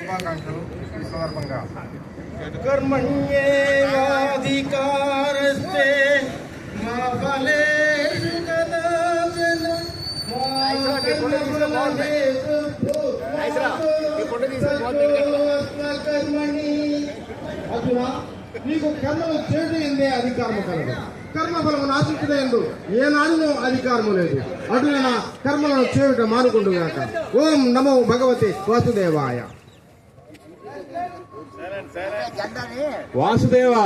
శుభాకాంక్షలు. ఈ సందర్భంగా కర్మణ్యేవాధికారస్తే మా ఫలేషు కదాచన కర్మణి. అర్జున, నీకు కర్మలు చేయడం ఎందే అధికారము కలదు. కర్మఫలము ఆశించదే ఎందు ఏనాడునో అధికారము లేదు. అటులైన కర్మలను చేయుట మానుకుంటుగాక. ఓం నమో భగవతే వాసుదేవాయ. వాసుదేవా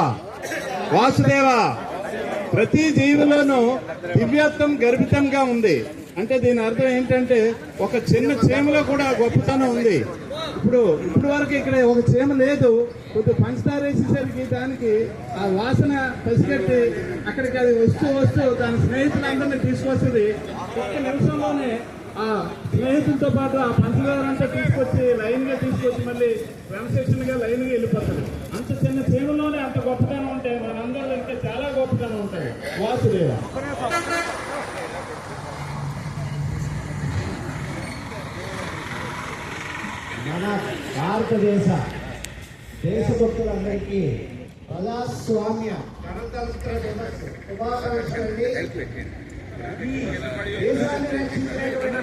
వాసుదేవా, ప్రతి జీవిలోనూ దివ్యత్వం గర్భితంగా ఉంది. అంటే దీని అర్థం ఏంటంటే ఒక చిన్న చీమలో కూడా గొప్పతనం ఉంది. ఇప్పుడు వరకు ఇక్కడ ఒక చీమ లేదు, కొద్ది పంచదార వేసేసరికి దానికి ఆ వాసన పసిగట్టి అక్కడికి అది వస్తూ దాని స్నేహితులందరినీ తీసుకొస్తుంది. ఒక్క నిమిషంలోనే ఆ స్నేహితులతో పాటు ఆ పంచదార అంతా తీసుకొచ్చి లైన్ గా తీసుకొచ్చి మళ్ళీ క్రమశిక్షణ గా లైన్ గా వెళ్ళిపోతాడు. అంత చిన్న చీమలోనే అంత గొప్పతనం ఉంటాయి. మనందరూ ఇంకా చాలా గొప్పతనం ఉంటాయి. వాసుదేవ. మన భారతదేశ దేశభక్తులందరికీ ప్రజాస్వామ్య గణతంత్ర దివస్ శుభాకాంక్షలండి. ఈ దేశాన్ని రక్షించేటువంటి